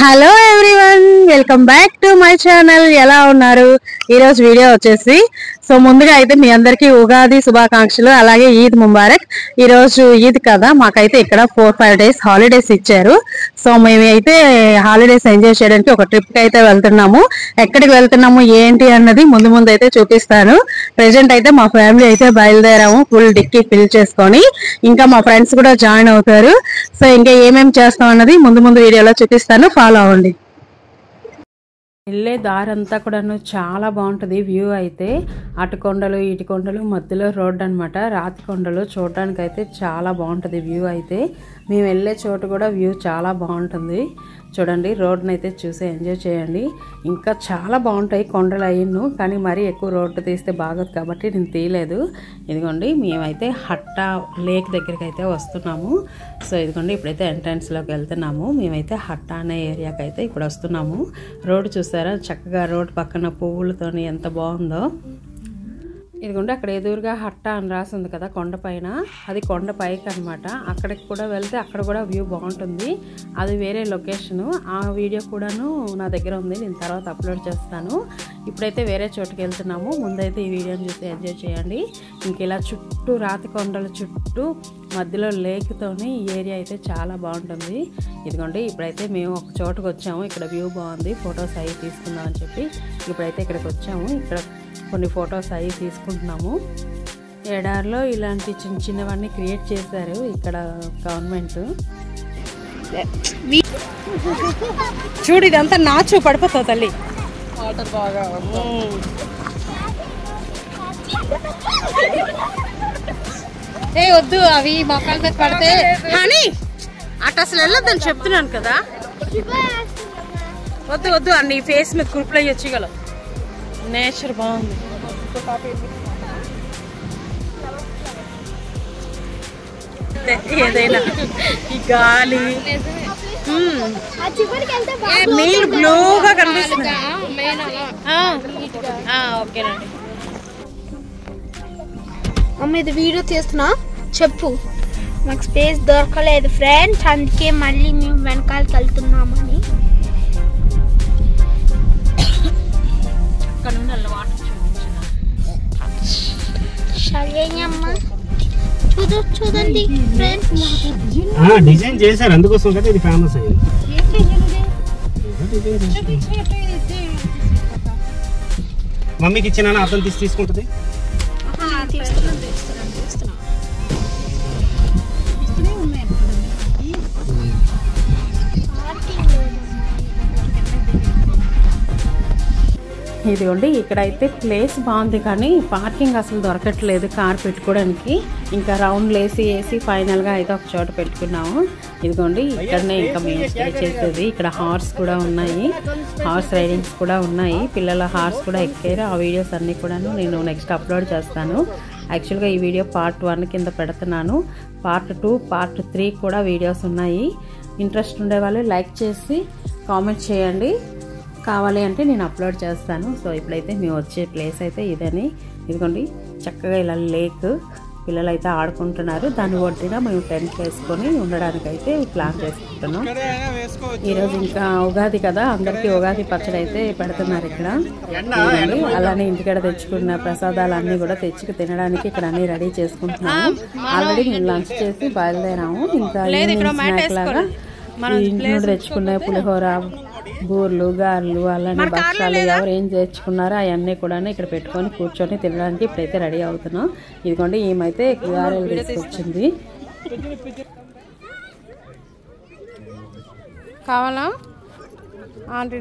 Hello everyone, welcome back to my channel. ఎలా ఉన్నారు? ఈరోజు వీడియో వచ్చేసి ముందుగా అయితే మీ అందరికీ ఉగాది శుభాకాంక్షలు, అలాగే ఈద్ ముబారక్. ఈరోజు ఈద్ కదా, మాకైతే ఇక్కడ 4-5 డేస్ హాలిడేస్ ఇచ్చారు. మేమైతే హాలిడేస్ ఎంజాయ్ చేయడానికి ఒక ట్రిప్కి అయితే వెళ్తున్నాము. ఎక్కడికి వెళ్తున్నాము ఏంటి అన్నది ముందు అయితే చూపిస్తాను. ప్రెజెంట్ అయితే మా ఫ్యామిలీ అయితే బయలుదేరాము, ఫుల్ డిక్కీ ఫిల్ చేసుకొని. ఇంకా మా ఫ్రెండ్స్ కూడా జాయిన్ అవుతారు. ఇంకా ఏమేమి చేస్తాం అన్నది ముందు వీడియోలో చూపిస్తాను, ఫాలో అవ్వండి. వెళ్ళే దారంతా కూడాను చాలా బాగుంటుంది. వ్యూ అయితే అటు కొండలు ఇటు కొండలు మధ్యలో రోడ్డు అనమాట. రాతి కొండలు చూడడానికి అయితే చాలా బాగుంటుంది వ్యూ అయితే. మేము వెళ్ళే చోటు కూడా వ్యూ చాలా బాగుంటుంది. చూడండి, రోడ్డును అయితే చూసి ఎంజాయ్ చేయండి. ఇంకా చాలా బాగుంటాయి కొండలు అయ్యను, కానీ మరీ ఎక్కువ రోడ్డు తీస్తే బాగోదు కాబట్టి నేను తీయలేదు. ఇదిగోండి, మేమైతే హట్ట లేక్ దగ్గరికి అయితే వస్తున్నాము. ఇదిగోండి, ఇప్పుడైతే ఎంట్రన్స్లోకి వెళ్తున్నాము. మేమైతే హట్ట అనే ఏరియాకి అయితే ఇప్పుడు వస్తున్నాము. రోడ్డు చూసారా, చక్కగా రోడ్డు పక్కన పువ్వులతో ఎంత బాగుందో. ఇదిగోండి, అక్కడ ఎదురుగా హట్ట అని రాసింది కదా కొండపైన, అది కొండ పైకి అనమాట. అక్కడికి కూడా వెళ్తే అక్కడ కూడా వ్యూ బాగుంటుంది. అది వేరే లొకేషను. ఆ వీడియో కూడాను నా దగ్గర ఉంది, నేను తర్వాత అప్లోడ్ చేస్తాను. ఇప్పుడైతే వేరే చోటుకి వెళ్తున్నాము. ముందైతే ఈ వీడియోని చూసి ఎంజాయ్ చేయండి. ఇంక ఇలా చుట్టూ రాతి కొండల చుట్టూ మధ్యలో లేక్తోని ఈ ఏరియా అయితే చాలా బాగుంటుంది. ఇదిగోండి, ఇప్పుడైతే మేము ఒక చోటుకు వచ్చాము. ఇక్కడ వ్యూ బాగుంది, ఫొటోస్ అవి తీసుకుందాం అని చెప్పి ఇప్పుడైతే ఇక్కడికి వచ్చాము. ఇక్కడ కొన్ని ఫొటోస్ అవి తీసుకుంటున్నాము. ఎడారిలో ఇలాంటి చిన్న చిన్నవన్నీ క్రియేట్ చేశారు ఇక్కడ గవర్నమెంట్. చూడు, ఇదంతా నాచు పడిపోతావు తల్లి. వాటర్ బాగా వద్దు, అవి మొక్కల మీద పడితే కానీ అటు అసలు వెళ్ళొద్దని చెప్తున్నాను కదా. వద్దు వద్దు, అన్ని ఫేస్ మీద కురుపులు అయ్యి వచ్చేయగలవు. నేచర్ బాగుంది. ఏదైనా ఈ గాలి, నీళ్ళు బ్లూగా కనిపిస్తుంది. ఓకేనండి. అమ్మ, ఇది వీడియో తీస్తున్నా, చెప్పు. మాకు స్పేస్ దొరకలేదు ఫ్రెండ్స్, అందుకే మళ్ళీ మేము వెనకాలకి వెళ్తున్నామని. చూడండి డిజైన్ చేశారు, అందుకోసం కదా ఇది ఫేమస్ అయ్యింది. మమ్మీకి ఇచ్చిన అతను తీసుకుంటుంది. ఇదిగోండి, ఇక్కడైతే ప్లేస్ బాగుంది కానీ పార్కింగ్ అసలు దొరకట్లేదు కార్ పెట్టుకోవడానికి. ఇంకా రౌండ్లు వేసి ఫైనల్గా అయితే ఒక చోట పెట్టుకున్నాము. ఇదిగోండి, ఇక్కడనే ఇంకా మేము స్టే చేసేది. ఇక్కడ హార్స్ కూడా ఉన్నాయి, హార్స్ రైడింగ్స్ కూడా ఉన్నాయి. పిల్లల హార్స్ కూడా ఎక్కారు. ఆ వీడియోస్ అన్నీ కూడా నేను నెక్స్ట్ అప్లోడ్ చేస్తాను. యాక్చువల్గా ఈ వీడియో పార్ట్ 1 కింద పెడుతున్నాను. పార్ట్ 2, పార్ట్ 3 కూడా వీడియోస్ ఉన్నాయి. ఇంట్రెస్ట్ ఉండే వాళ్ళు లైక్ చేసి కామెంట్ చేయండి, కావాలి అంటే నేను అప్లోడ్ చేస్తాను. ఇప్పుడైతే మేము వచ్చే ప్లేస్ అయితే ఇదని. ఇదిగోండి, చక్కగా ఇలా లేక్, పిల్లలు అయితే ఆడుకుంటున్నారు. దాని ఒడ్డున మేము టెంట్ వేసుకొని ఉండడానికి అయితే ప్లాన్ చేసుకుంటున్నాం. ఈరోజు ఇంకా ఉగాది కదా, అందరికీ ఉగాది పచ్చడి అయితే పెడుతున్నారు ఇక్కడ. అలానే ఇంటికాడ తెచ్చుకున్న ప్రసాదాలు అన్నీ కూడా తెచ్చుకు తినడానికి ఇక్కడ అన్ని రెడీ చేసుకుంటున్నాము. ఆల్రెడీ మేము లంచ్ చేసి బయలుదేరాము. ఇంకా స్నాక్ లాగా ఇంట్లో తెచ్చుకున్న పులిహోర, బూర్లు, గారెలు, అలానే భక్షాలు ఎవరు ఏం తెచ్చుకున్నారో అవన్నీ కూడా ఇక్కడ పెట్టుకొని కూర్చొని తినడానికి ఇప్పుడైతే రెడీ అవుతున్నాం. ఇదిగోండి, ఏమైతే గారెలు తీసుకొచ్చింది. కావాలా ఆంటీ?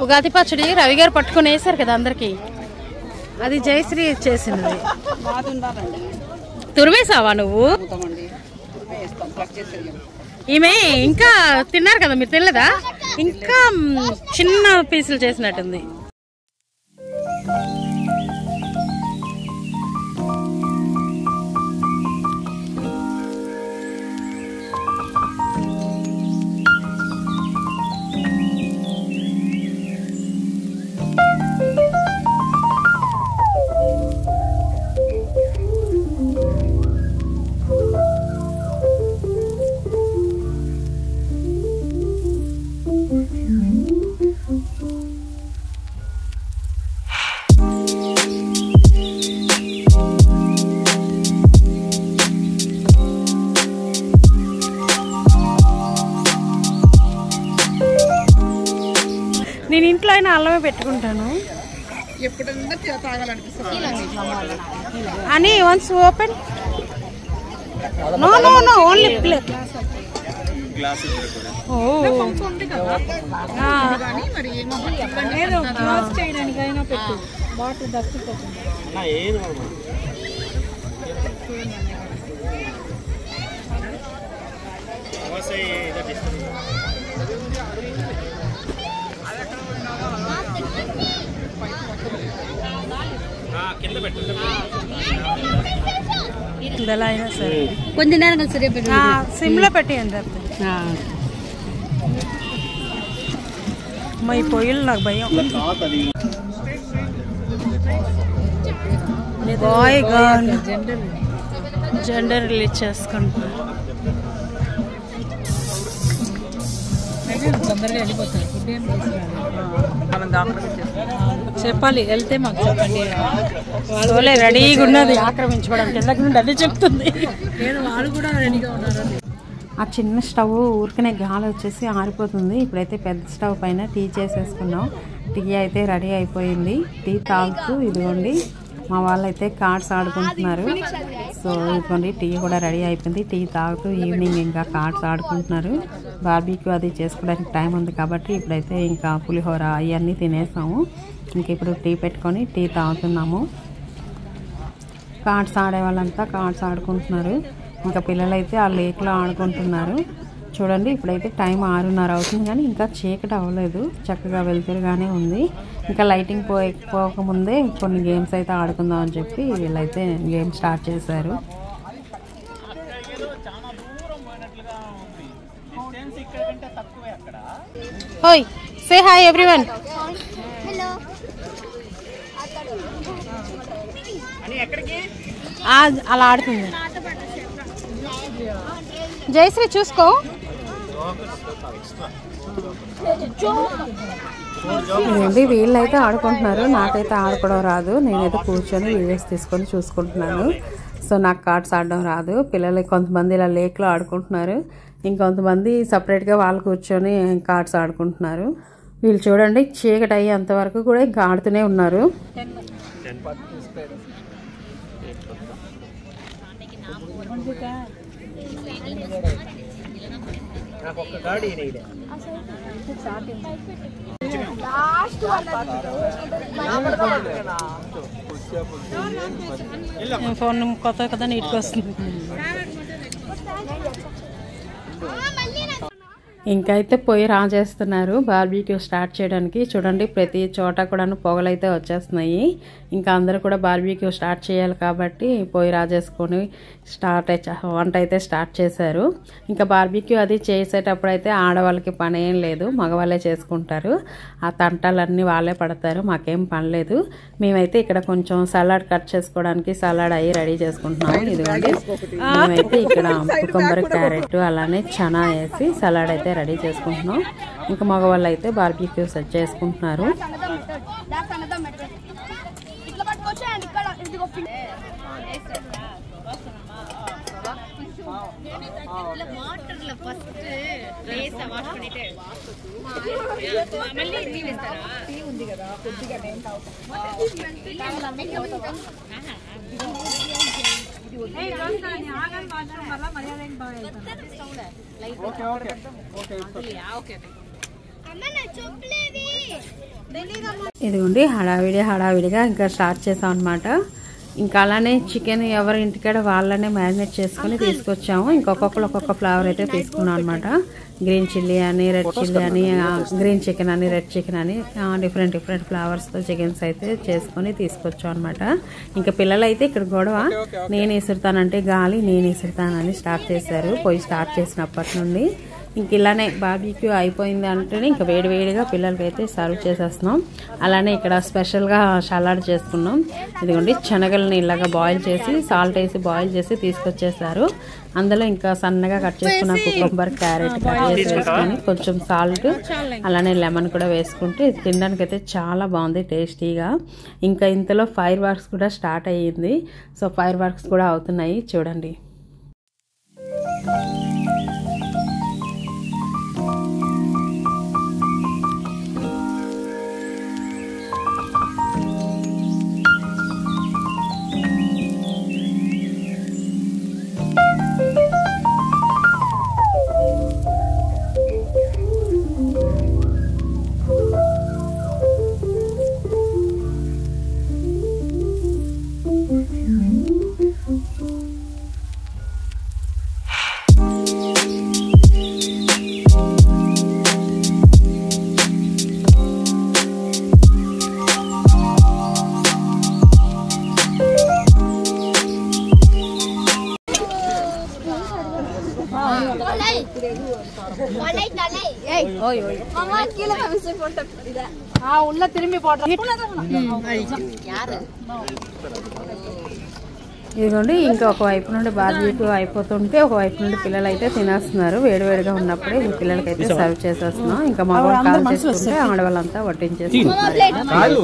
ఉగాది పచ్చడి రవి గారు పట్టుకొని వేసారు కదా అందరికి. అది జయశ్రీ చేసినది. తురివేసావా నువ్వు? ఈమె ఇంకా తిన్నారు కదా, మీరు తినలేదా? ఇంకా చిన్న పీసులు చేసినట్టుంది. అల్లమే పెట్టుకుంటాను అని once open no no no only ఎలా అయినా సరే కొంచెం నేరం సరే సిమ్ లో పెట్టేయండి మా ఈ పొయ్యిలు నాకు భయం బాయ్ గర్ల్ జెండర్ రిలీజ్ చేసుకుంటున్నాను తొందరగా వెళ్ళిపోతారు ఫుడ్ ఏం మనం చెప్పాలి వెళ్తే మాకు చెప్పండి వాళ్ళే రెడీగా ఉన్నది ఆక్రమించుకోవడానికి కిందకి నుండి అదే చెప్తుంది నేను వాళ్ళు కూడా రెడీగా ఉన్నారు ఆ చిన్న స్టవ్ ఊరికనే గాలి వచ్చేసి ఆరిపోతుంది ఇప్పుడైతే పెద్ద స్టవ్ పైన టీ చేసేసుకున్నాం టీ అయితే రెడీ అయిపోయింది టీ తాగుతూ ఇదిగోండి మా వాళ్ళైతే కార్డ్స్ ఆడుకుంటున్నారు సో ఇదిగోండి టీ కూడా రెడీ అయిపోయింది టీ తాగుతూ ఈవినింగ్ ఇంకా కార్డ్స్ ఆడుకుంటున్నారు బార్బీక్యూ అది చేసుకోవడానికి టైం ఉంది కాబట్టి ఇప్పుడైతే ఇంకా పులిహోర అవన్నీ తినేసాము ఇంక ఇప్పుడు టీ పెట్టుకొని టీ తాగుతున్నాము కార్డ్స్ ఆడే వాళ్ళంతా కార్డ్స్ ఆడుకుంటున్నారు ఇంకా పిల్లలైతే ఆ లేక్లో ఆడుకుంటున్నారు చూడండి ఇప్పుడైతే టైం 6:30 అవుతుంది కానీ ఇంకా చీకటి అవ్వలేదు చక్కగా వెలుతురుగానే ఉంది ఇంకా లైటింగ్ పోకముందే కొన్ని గేమ్స్ అయితే ఆడుకుందాం అని చెప్పి వీళ్ళైతే గేమ్ స్టార్ట్ చేశారు ఓయ్ సే హాయ్ ఎవ్రీవన్ అలా ఆడుతుంది జయశ్రీ చూసుకో ఇదండి వీళ్ళైతే ఆడుకుంటున్నారు నాకైతే ఆడుకోవడం రాదు నేనైతే కూర్చొని వీడియోస్ తీసుకొని చూసుకుంటున్నాను సో నాకు కార్డ్స్ ఆడడం రాదు పిల్లలు కొంతమంది ఇలా లేక్లో ఆడుకుంటున్నారు ఇంకొంతమంది సపరేట్గా వాళ్ళు కూర్చొని కార్డ్స్ ఆడుకుంటున్నారు వీళ్ళు చూడండి చీకటి అయ్యేంతవరకు కూడా ఇంకా ఆడుతూనే ఉన్నారు ఫోన్ కొత్త కదా నీట్గా వస్తుంది ఇంకా అయితే పొయ్యి రాజేస్తున్నారు బార్బీక్యూ స్టార్ట్ చేయడానికి చూడండి ప్రతి చోట కూడా పొగలైతే వచ్చేస్తున్నాయి ఇంకా అందరూ కూడా బార్బీక్యూ స్టార్ట్ చేయాలి కాబట్టి పొయ్యి రాజేసుకొని వంట అయితే స్టార్ట్ చేశారు ఇంకా బార్బీక్యూ అది చేసేటప్పుడు అయితే ఆడవాళ్ళకి పని ఏం లేదు మగవాళ్ళే చేసుకుంటారు ఆ తంటాలన్నీ వాళ్ళే పడతారు మాకేం పని లేదు మేమైతే ఇక్కడ కొంచెం సలాడ్ కట్ చేసుకోవడానికి సలాడ్ అయ్యి రెడీ చేసుకుంటున్నాము ఇదిగోండి మేమైతే ఇక్కడ కుకుంబర్ క్యారెట్ అలానే చనా వేసి సలాడ్ అయితే రెడీ చేసుకుంటున్నాం ఇంకా మగవాళ్ళు అయితే బార్బీక్యూ సెట్ చేసుకుంటున్నారు ఇదిగోండి హడావిడిగా ఇంకా స్టార్ట్ చేసాం అనమాట ఇంకా అలానే చికెన్ ఎవరి ఇంటికాడ వాళ్ళనే మ్యారినేట్ చేసుకుని తీసుకొచ్చాము ఇంకొకళ్ళు ఒక్కొక్క ఫ్లేవర్ అయితే తీసుకున్నాం అనమాట గ్రీన్ చిల్లీ అని రెడ్ చిల్లీ అని గ్రీన్ చికెన్ అని రెడ్ చికెన్ అని డిఫరెంట్ ఫ్లేవర్స్తో చికెన్స్ అయితే చేసుకొని తీసుకొచ్చాం అనమాట ఇంకా పిల్లలు అయితే ఇక్కడ గొడవ నేను విసురుతానంటే గాలి నేను విసురుతానని స్టార్ట్ చేశారు పొయ్యి స్టార్ట్ చేసినప్పటి నుండి ఇంక ఇలానే బార్బీక్యూ అయిపోయింది అంటేనే ఇంకా వేడివేడిగా పిల్లలకి అయితే సర్వ్ చేసేస్తున్నాం అలానే ఇక్కడ స్పెషల్గా సలాడ్ చేసుకున్నాం ఇదిగోండి శనగల్ని ఇలాగా బాయిల్ చేసి సాల్ట్ వేసి బాయిల్ చేసి తీసుకొచ్చేసారు అందులో ఇంకా సన్నగా కట్ చేసుకున్న కుకుంబర్ క్యారెట్ కట్ చేసి వేసుకొని కొంచెం సాల్ట్ అలానే లెమన్ కూడా వేసుకుంటే తినడానికి అయితే చాలా బాగుంది టేస్టీగా ఇంకా ఇంతలో ఫైర్ వర్క్స్ కూడా స్టార్ట్ అయ్యింది సో ఫైర్ వర్క్స్ కూడా అవుతున్నాయి చూడండి உள்ள திரும்பி போட்டோம். ఇదిగోండి ఇంకా ఒకవైపు నుండి బార్బీక్యూ అయిపోతుంటే ఒకవైపు నుండి పిల్లలు అయితే తినేస్తున్నారు. వేడివేడిగా ఉన్నప్పుడే ఈ పిల్లలకైతే సర్వ్ చేసేస్తున్నాం. ఇంకా మగవాళ్ళు కాల్ చేసుకుంటే ఆడవాళ్ళంతా వడ్డించేస్తున్నారు.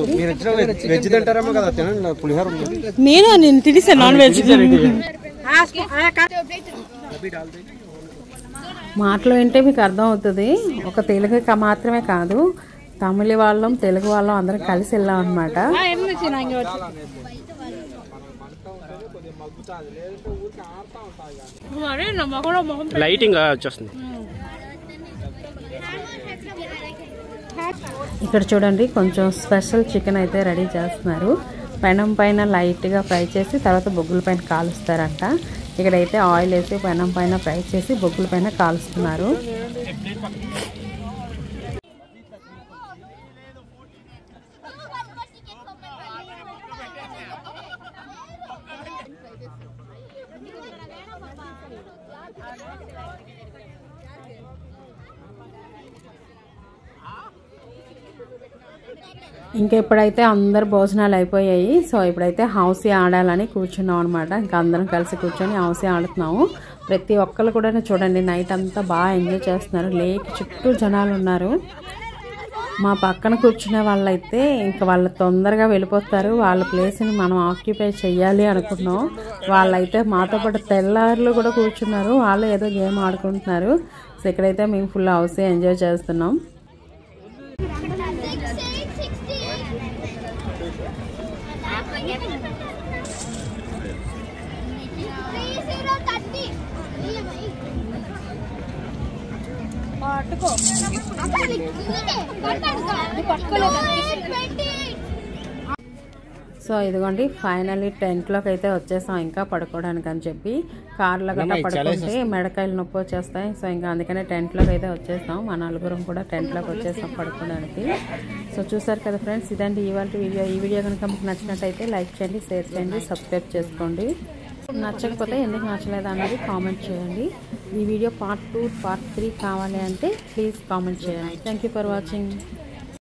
నేను తినేసాను నాన్ వెజ్. మాటలు వింటే మీకు అర్థం అవుతుంది. ఒక తెలుగు మాత్రమే కాదు, తమిళ వాళ్ళం తెలుగు వాళ్ళం అందరం కలిసి వెళ్ళాం అనమాట. లైటింగ్ వచ్చేస్తుంది. ఇక్కడ చూడండి కొంచెం స్పెషల్ చికెన్ అయితే రెడీ చేస్తున్నారు. పెనం పైన లైట్గా ఫ్రై చేసి తర్వాత బొగ్గుల పైన కాలుస్తారంట. ఇక్కడైతే ఆయిల్ వేసి పెనం పైన ఫ్రై చేసి బొగ్గుల పైన కాలుస్తున్నారు. ఇంకా ఇప్పుడైతే అందరు భోజనాలు అయిపోయాయి. సో ఇప్పుడైతే హౌసీ ఆడాలని కూర్చున్నాం అనమాట. ఇంకా అందరం కలిసి కూర్చొని హౌసీ ఆడుతున్నాము. ప్రతి ఒక్కరు కూడా చూడండి నైట్ అంతా బాగా ఎంజాయ్ చేస్తున్నారు. లేక్ చుట్టూ జనాలు ఉన్నారు. మా పక్కన కూర్చునే వాళ్ళైతే ఇంకా వాళ్ళు తొందరగా వెళ్ళిపోతారు. వాళ్ళ ప్లేస్ని మనం ఆక్యుపై చెయ్యాలి అనుకున్నాం. వాళ్ళైతే మాతో పాటు తెల్లారులు కూడా కూర్చున్నారు. వాళ్ళు ఏదో గేమ్ ఆడుకుంటున్నారు. సో ఇక్కడైతే మేము ఫుల్ హౌసీ ఎంజాయ్ చేస్తున్నాం. సో ఇదిగోండి ఫైనల్లీ టెంట్లోకి అయితే వచ్చేసాం ఇంకా పడుకోవడానికి అని చెప్పి. కార్లో గట్రా పడుకుంటే మెడకాయలు నొప్పి వచ్చేస్తాయి. సో ఇంకా అందుకనే టెంట్లోకి అయితే వచ్చేసాం. మా నలుగురం కూడా టెంట్లోకి వచ్చేసాం పడుకోవడానికి. సో చూసారు కదా ఫ్రెండ్స్, ఇదండి ఇవాళ వీడియో. ఈ వీడియో కనుక మీకు నచ్చినట్టయితే లైక్ చేయండి, షేర్ చేయండి, సబ్స్క్రైబ్ చేసుకోండి. నచ్చకపోతే ఎందుకు నచ్చలేదు అన్నది కామెంట్ చేయండి. ఈ వీడియో పార్ట్ 2 పార్ట్ 3 కావాలి అంటే ప్లీజ్ కామెంట్ చేయండి. Thank you for watching.